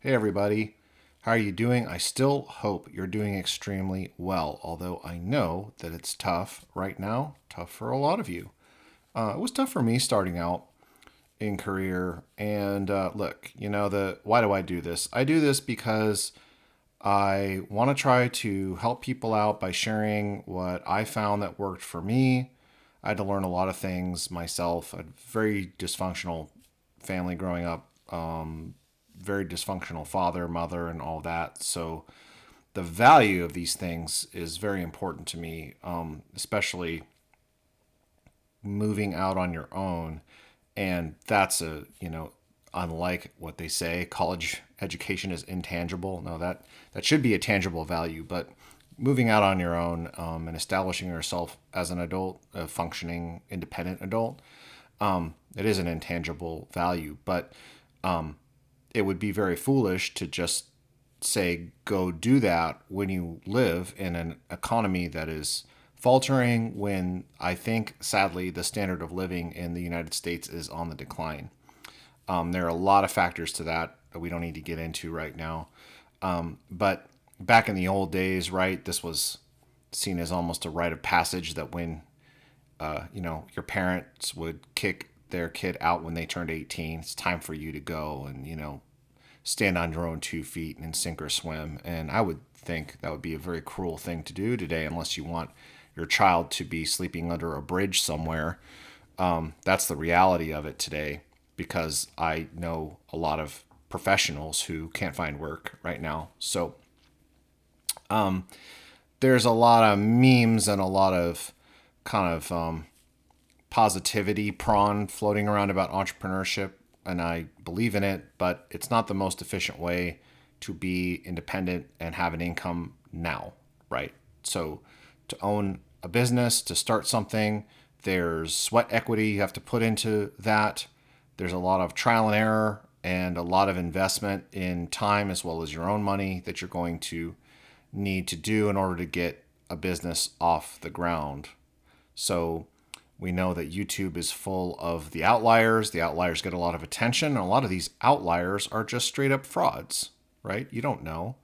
Hey everybody, how are you doing? I still hope you're doing extremely well, although I know that it's tough right now, tough for a lot of you. It was tough for me starting out in career, and look, the why do I do this? I do this because I want to try to help people out by sharing what I found that worked for me. I had to learn a lot of things myself. A very dysfunctional family growing up, very dysfunctional father, mother, and all that. So the value of these things is very important to me, especially moving out on your own. And that's unlike what they say, college education is intangible. No, that should be a tangible value, but moving out on your own and establishing yourself as an adult, a functioning, independent adult, it is an intangible value. But it would be very foolish to just say go do that when you live in an economy that is faltering, when I think sadly the standard of living in the United States is on the decline. There are a lot of factors to that we don't need to get into right now. But back in the old days, right, this was seen as almost a rite of passage that when your parents would kick their kid out when they turned 18, it's time for you to go and stand on your own 2 feet and sink or swim. And I would think that would be a very cruel thing to do today, unless you want your child to be sleeping under a bridge somewhere. That's the reality of it today, because I know a lot of professionals who can't find work right now. So there's a lot of memes and a lot of kind of positivity prawn floating around about entrepreneurship, and I believe in it, but it's not the most efficient way to be independent and have an income now, right? So to own a business, to start something, there's sweat equity you have to put into that. There's a lot of trial and error and a lot of investment in time as well as your own money that you're going to need to do in order to get a business off the ground. So we know that YouTube is full of the outliers. The outliers get a lot of attention, and a lot of these outliers are just straight up frauds, right? You don't know.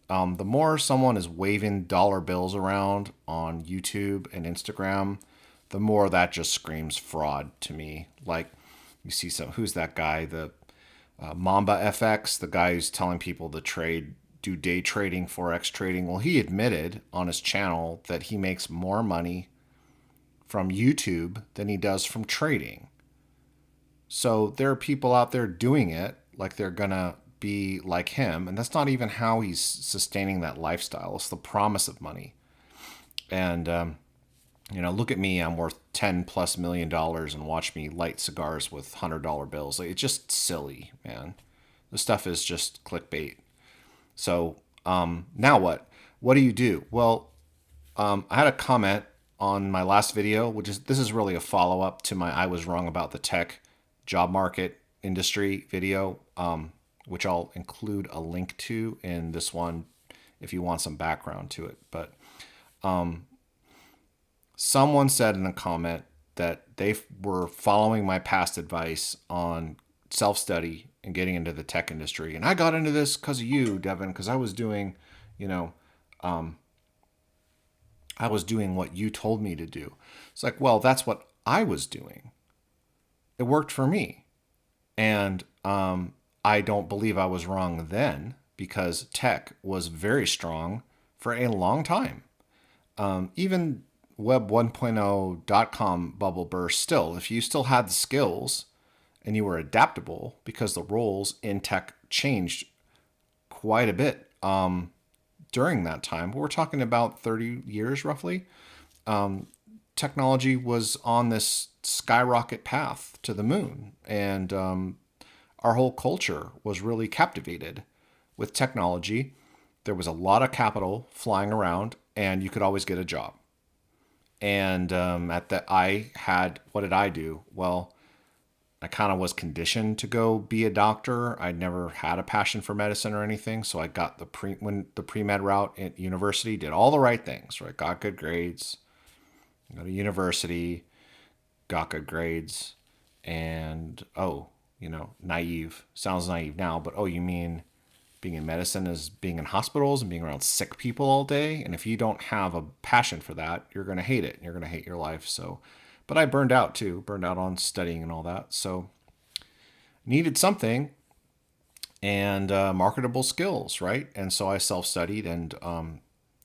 The more someone is waving dollar bills around on YouTube and Instagram, the more that just screams fraud to me. Like, you see who's that guy? The Mamba FX, the guy who's telling people to do day trading, forex trading. Well, he admitted on his channel that he makes more money from YouTube than he does from trading. So there are people out there doing it like they're gonna be like him, and that's not even how he's sustaining that lifestyle. It's the promise of money. And look at me, I'm worth $10+ million, and watch me light cigars with $100 bills. Like, it's just silly, man. The stuff is just clickbait. So now what? What do you do? Well, I had a comment on my last video, this is really a follow up to my I was wrong about the tech job market industry video, which I'll include a link to in this one if you want some background to it. But someone said in a comment that they were following my past advice on self-study and getting into the tech industry. And I got into this because of you, Devin, because I was doing, I was doing what you told me to do. It's like, well, that's what I was doing. It worked for me. And I don't believe I was wrong then, because tech was very strong for a long time. Even Web 1.0 bubble burst, still, if you still had the skills and you were adaptable, because the roles in tech changed quite a bit during that time. We're talking about 30 years roughly. Technology was on this skyrocket path to the moon, and our whole culture was really captivated with technology. There was a lot of capital flying around, and you could always get a job. And what did I do? Well, I kind of was conditioned to go be a doctor. I'd never had a passion for medicine or anything, so I got the pre-med route at university, did all the right things, right? Got good grades, go to university, got good grades, and naive. Sounds naive now, but you mean being in medicine is being in hospitals and being around sick people all day. And if you don't have a passion for that, you're going to hate it. You're going to hate your life. So, but I burned out too, burned out on studying and all that. So needed something and marketable skills, right? And so I self-studied and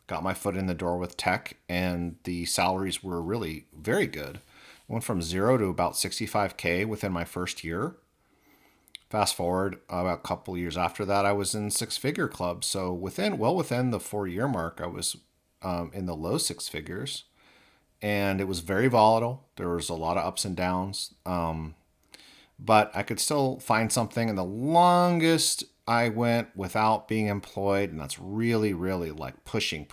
got my foot in the door with tech, and the salaries were really very good. Went from zero to about 65K within my first year. Fast forward about a couple years after that, I was in six-figure clubs. So within the 4-year mark, I was in the low six figures, and it was very volatile. There was a lot of ups and downs, but I could still find something. And the longest I went without being employed, and that's really, really like pushing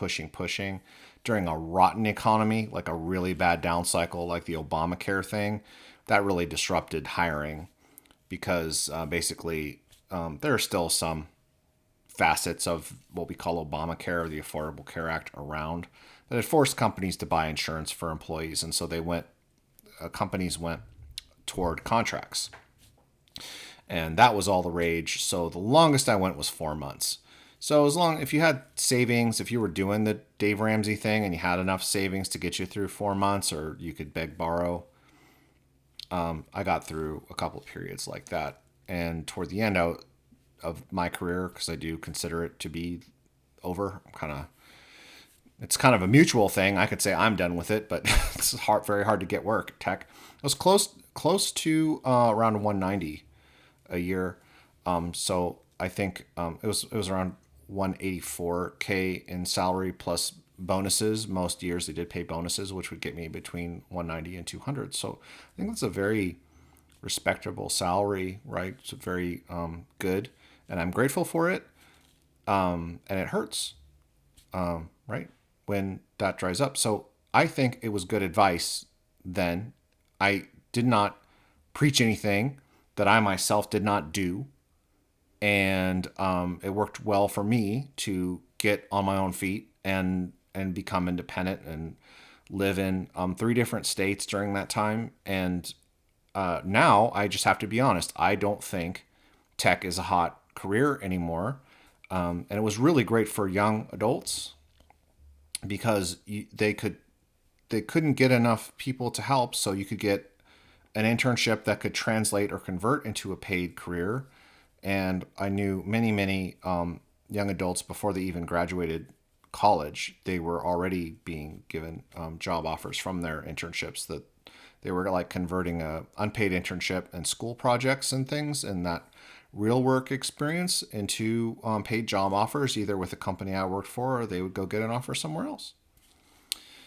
during a rotten economy, like a really bad down cycle, like the Obamacare thing, that really disrupted hiring because basically there are still some facets of what we call Obamacare or the Affordable Care Act around that had forced companies to buy insurance for employees. And so companies went toward contracts. And that was all the rage. So the longest I went was 4 months. So if you had savings, if you were doing the Dave Ramsey thing and you had enough savings to get you through 4 months, or you could beg, borrow, I got through a couple of periods like that. And toward the end of my career, because I do consider it to be over, it's kind of a mutual thing. I could say I'm done with it, but it's very hard to get work. Tech, I was close to around 190 a year. So I think it was around 184K in salary plus bonuses. Most years they did pay bonuses, which would get me between 190 and 200. So I think that's a very respectable salary, right? It's very good, and I'm grateful for it. And it hurts, right, when that dries up. So I think it was good advice then. I did not preach anything that I myself did not do. And it worked well for me to get on my own feet and become independent and live in 3 different states during that time. And now I just have to be honest. I don't think tech is a hot career anymore. And it was really great for young adults because they couldn't get enough people to help. So you could get an internship that could translate or convert into a paid career. And I knew many young adults before they even graduated college. They were already being given job offers from their internships, that they were like converting a unpaid internship and school projects and things and that real work experience into paid job offers, either with the company I worked for, or they would go get an offer somewhere else.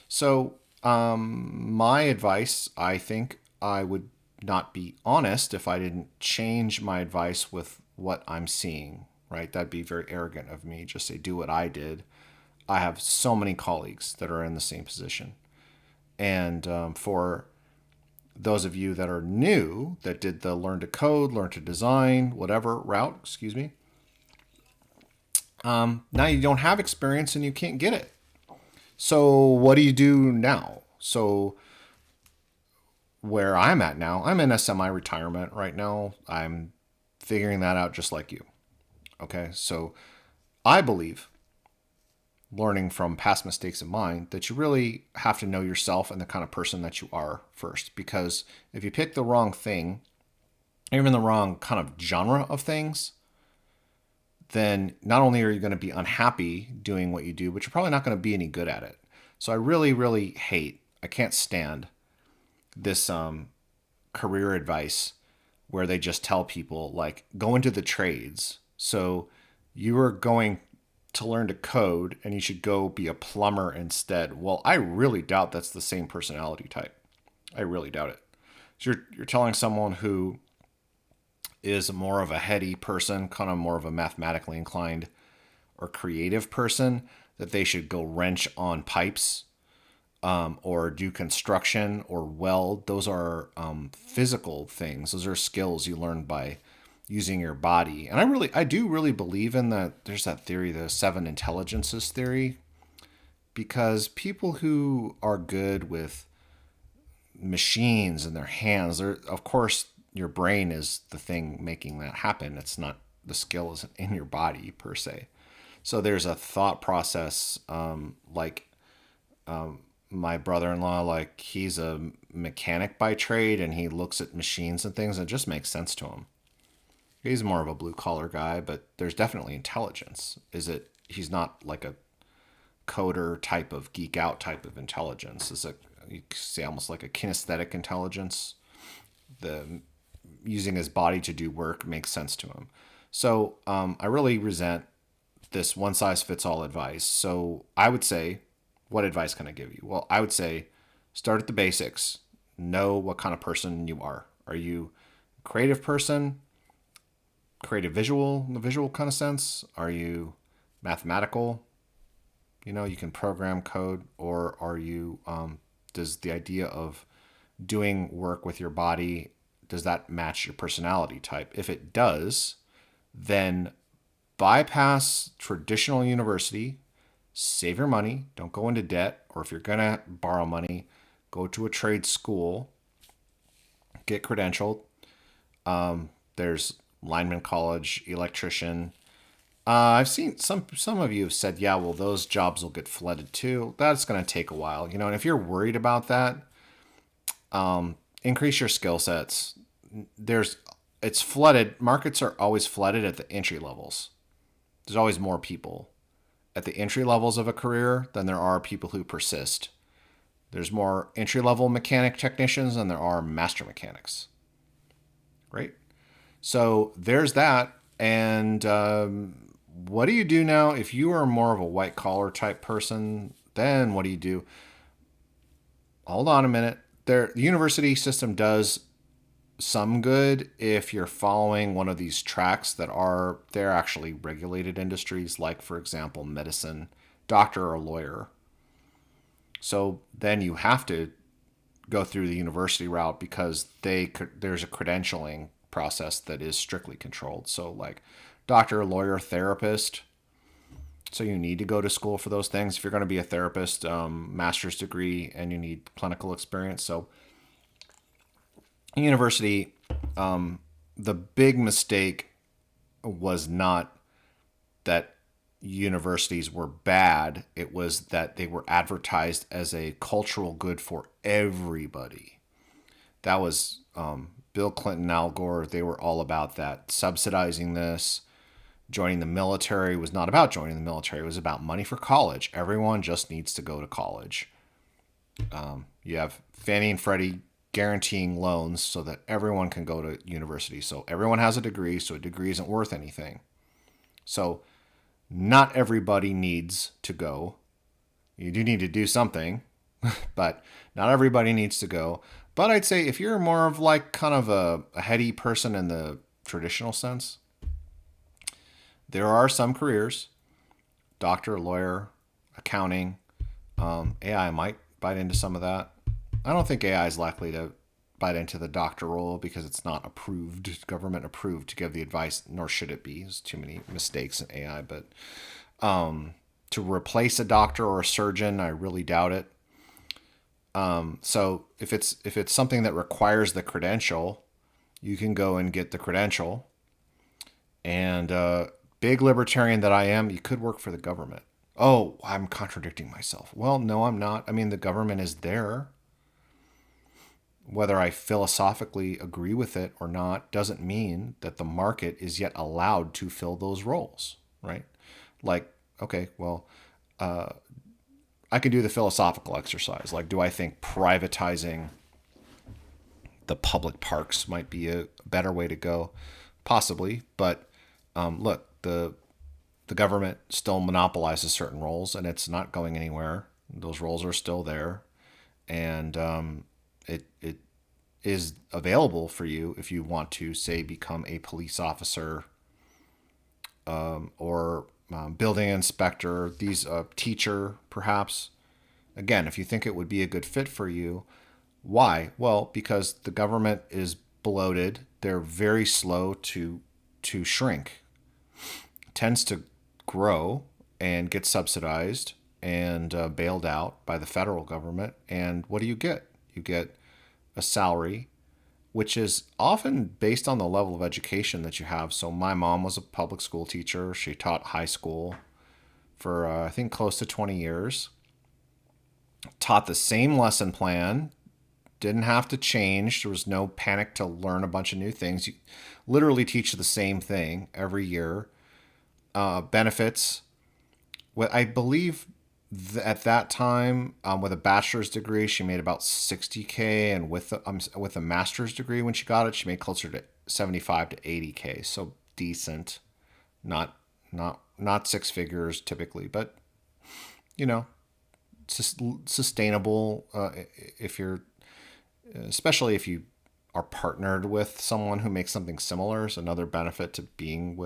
So my advice, I think I would not be honest if I didn't change my advice with what I'm seeing, right? That'd be very arrogant of me. Just say, do what I did. I have so many colleagues that are in the same position. And for those of you that are new, that did the learn to code, learn to design, whatever route, now you don't have experience and you can't get it. So what do you do now? So where I'm at now, I'm in a semi-retirement right now. I'm figuring that out just like you. Okay, so I believe, learning from past mistakes of mine, that you really have to know yourself and the kind of person that you are first. Because if you pick the wrong thing, even the wrong kind of genre of things, then not only are you going to be unhappy doing what you do, but you're probably not going to be any good at it. So I really I can't stand this career advice where they just tell people like, go into the trades. So you are going to learn to code and you should go be a plumber instead. Well, I really doubt that's the same personality type. I really doubt it. So you're telling someone who is more of a heady person, kind of more of a mathematically inclined or creative person, that they should go wrench on pipes, or do construction or weld. Those are physical things. Those are skills you learn by using your body. And I do really believe in that. There's that theory, the 7 intelligences theory, because people who are good with machines and their hands, of course, your brain is the thing making that happen. It's not the skill isn't in your body per se. So there's a thought process, like my brother-in-law, like he's a mechanic by trade and he looks at machines and things and it just makes sense to him. He's more of a blue collar guy, but there's definitely intelligence. Is it? He's not like a coder type of geek out type of intelligence. Is it? You could say almost like a kinesthetic intelligence. The using his body to do work makes sense to him. So I really resent this one size fits all advice. So I would say, what advice can I give you? Well, I would say start at the basics. Know what kind of person you are. Are you a creative person? Creative visual, in the visual kind of sense? Are you mathematical? You can program code, or are you, does the idea of doing work with your body, does that match your personality type? If it does, then bypass traditional university, save your money, don't go into debt, or if you're going to borrow money, go to a trade school, get credentialed. There's lineman college, electrician. I've seen some of you have said, yeah, well, those jobs will get flooded too. That's going to take a while, and if you're worried about that, increase your skill sets. It's flooded. Markets are always flooded at the entry levels. There's always more people at the entry levels of a career than there are people who persist. There's more entry level mechanic technicians than there are master mechanics. Right? So there's that. And what do you do now? If you are more of a white collar type person, then what do you do? Hold on a minute. The university system does some good if you're following one of these tracks they're actually regulated industries, like, for example, medicine, doctor or lawyer. So then you have to go through the university route because there's a credentialing process that is strictly controlled. So like doctor, lawyer, therapist. So you need to go to school for those things. If you're going to be a therapist, master's degree, and you need clinical experience. So university, the big mistake was not that universities were bad. It was that they were advertised as a cultural good for everybody. That was Bill Clinton, Al Gore. They were all about that. Subsidizing this. Joining the military was not about joining the military. It was about money for college. Everyone just needs to go to college. You have Fannie and Freddie guaranteeing loans so that everyone can go to university. So everyone has a degree, so a degree isn't worth anything. So not everybody needs to go. You do need to do something, but not everybody needs to go. But I'd say if you're more of like kind of a heady person in the traditional sense, there are some careers, doctor, lawyer, accounting. AI might bite into some of that. I don't think AI is likely to bite into the doctor role because it's not approved, government approved to give the advice, nor should it be. There's too many mistakes in AI. But to replace a doctor or a surgeon, I really doubt it. So if it's something that requires the credential, you can go and get the credential. And big libertarian that I am, you could work for the government. Oh, I'm contradicting myself. Well, no, I'm not. I mean, the government is there. Whether I philosophically agree with it or not doesn't mean that the market is yet allowed to fill those roles, right? Like, okay, well, I can do the philosophical exercise. Like, do I think privatizing the public parks might be a better way to go? Possibly, but look, the government still monopolizes certain roles, and it's not going anywhere. Those roles are still there, and it is available for you if you want to, say, become a police officer, or building inspector, teacher, perhaps. Again, if you think it would be a good fit for you, why? Well, because the government is bloated. They're very slow to shrink. Tends to grow and get subsidized and bailed out by the federal government. And what do you get? You get a salary which is often based on the level of education that you have. So my mom was a public school teacher. She taught high school for, I think, close to 20 years. Taught the same lesson plan, didn't have to change. There was no panic to learn a bunch of new things. You literally teach the same thing every year. Benefits. What I believe at that time, with a bachelor's degree, she made about 60K, and with a master's degree when she got it, she made closer to 75 to 80K. So decent, not six figures typically, but you know, sustainable, if you're, especially if you are partnered with someone who makes something similar. Is another benefit to being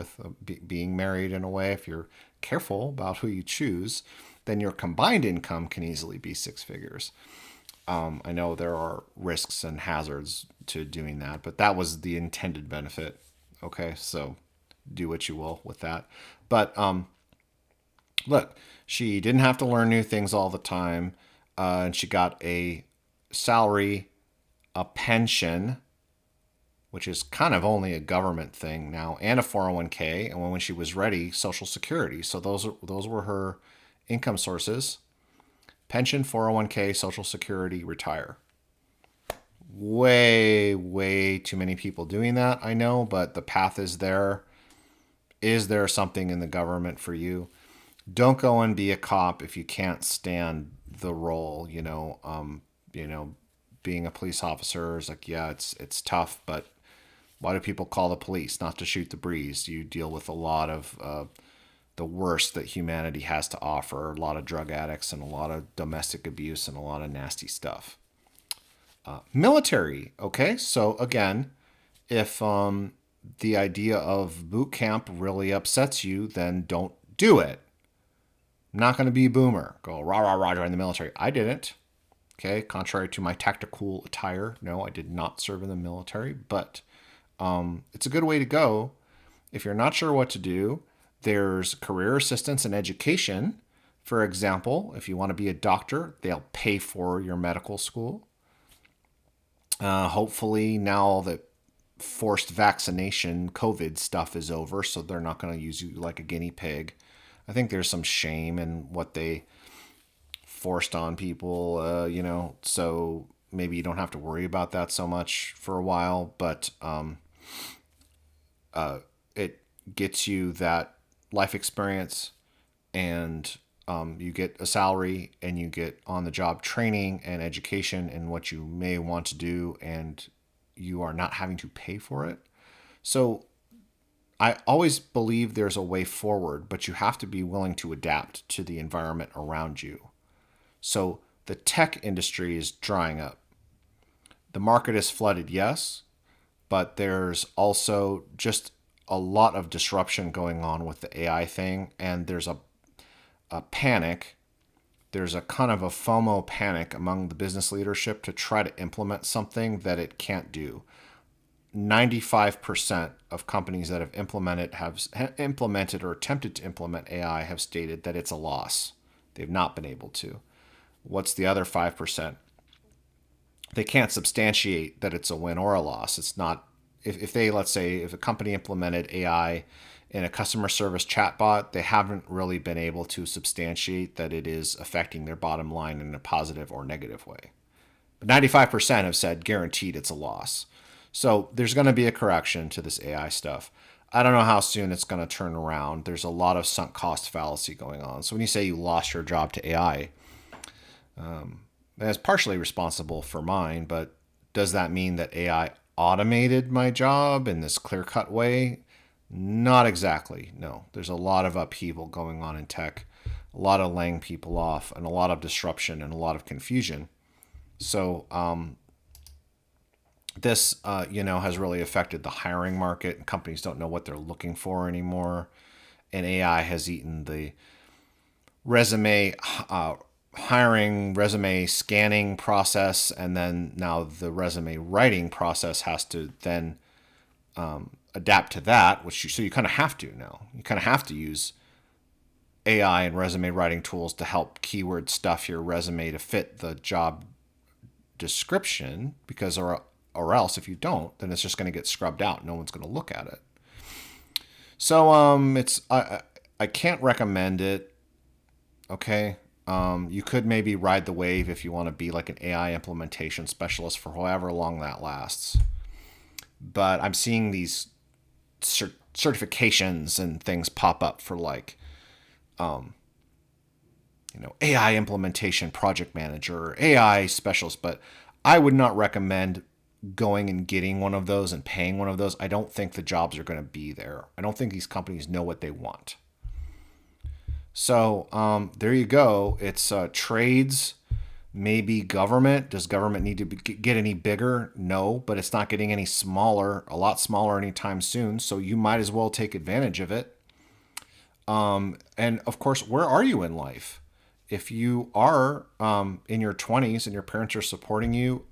married in a way. If you're careful about who you choose, then your combined income can easily be six figures. I know there are risks and hazards to doing that, but that was the intended benefit. Okay, so do what you will with that. But look, she didn't have to learn new things all the time, and she got a salary, a pension, which is kind of only a government thing now, and a 401k, and when she was ready, Social Security. So those were her income sources: pension, 401k, Social Security, retire. Way too many people doing that, I know, but the path is there. Is there something in the government for you? Don't go and be a cop if you can't stand the role. Being a police officer is like, yeah, it's tough, but why do people call the police? Not to shoot the breeze. You deal with a lot of the worst that humanity has to offer. A lot of drug addicts and a lot of domestic abuse and a lot of nasty stuff. Military, okay? So again, if the idea of boot camp really upsets you, then don't do it. I'm not going to be a boomer. Go rah, rah, rah, join the military. I didn't. Okay, contrary to my tactical attire, no, I did not serve in the military, but it's a good way to go. If you're not sure what to do, there's career assistance and education. For example, if you want to be a doctor, they'll pay for your medical school. Hopefully now all the forced vaccination COVID stuff is over, so they're not going to use you like a guinea pig. I think there's some shame in what they forced on people, so maybe you don't have to worry about that so much for a while, but it gets you that life experience, and you get a salary, and you get on-the-job training and education in what you may want to do, and you are not having to pay for it. So I always believe there's a way forward, but you have to be willing to adapt to the environment around you. So the tech industry is drying up. The market is flooded, yes, but there's also just a lot of disruption going on with the AI thing, and there's a panic. There's a kind of a FOMO panic among the business leadership to try to implement something that it can't do. 95% of companies that have implemented or attempted to implement AI have stated that it's a loss. They've not been able to. What's the other 5%? They can't substantiate that it's a win or a loss. It's not, if they, let's say, if a company implemented AI in a customer service chatbot, they haven't really been able to substantiate that it is affecting their bottom line in a positive or negative way. But 95% have said guaranteed it's a loss. So there's going to be a correction to this AI stuff. I don't know how soon it's going to turn around. There's a lot of sunk cost fallacy going on. So when you say you lost your job to AI, that's partially responsible for mine, but does that mean that AI automated my job in this clear-cut way? Not exactly, no. There's a lot of upheaval going on in tech, a lot of laying people off, and a lot of disruption and a lot of confusion. So this, has really affected the hiring market. Companies don't know what they're looking for anymore, and AI has eaten the resume hiring, resume scanning process, and then now the resume writing process has to then adapt to that, so you kind of have to now. You kind of have to use AI and resume writing tools to help keyword stuff your resume to fit the job description, because or or else if you don't, then it's just going to get scrubbed out. No one's going to look at it. So it's I can't recommend it. Okay. You could maybe ride the wave if you want to be like an AI implementation specialist for however long that lasts. But I'm seeing these certifications and things pop up for like, AI implementation project manager or AI specialist. But I would not recommend going and getting one of those and paying one of those. I don't think the jobs are going to be there. I don't think these companies know what they want. So there you go. It's trades, maybe government. Does government need to get any bigger? No, but it's not getting any smaller, a lot smaller anytime soon. So you might as well take advantage of it. And of course, where are you in life? If you are in your 20s and your parents are supporting you,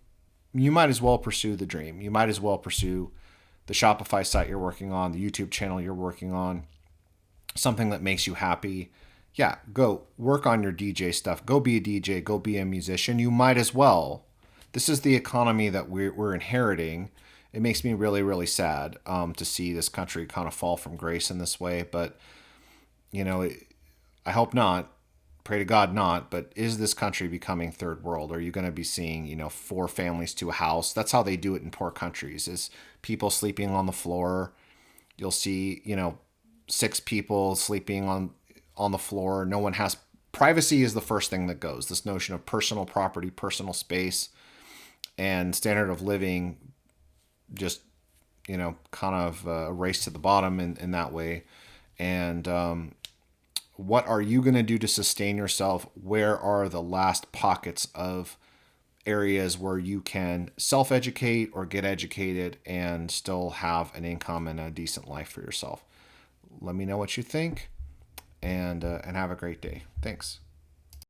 you might as well pursue the dream. You might as well pursue the Shopify site you're working on, the YouTube channel you're working on, something that makes you happy. Yeah, go work on your DJ stuff. Go be a DJ. Go be a musician. You might as well. This is the economy that we're inheriting. It makes me really, really sad to see this country kind of fall from grace in this way. But, you know, I hope not. Pray to God not. But is this country becoming third world? Are you going to be seeing, 4 families to a house? That's how they do it in poor countries, is people sleeping on the floor. You'll see, 6 people sleeping on the floor. No one has privacy is the first thing that goes. This notion of personal property, personal space, and standard of living just, kind of race to the bottom in that way. And what are you going to do to sustain yourself? Where are the last pockets of areas where you can self-educate or get educated and still have an income and a decent life for yourself? Let me know what you think, and have a great day. Thanks.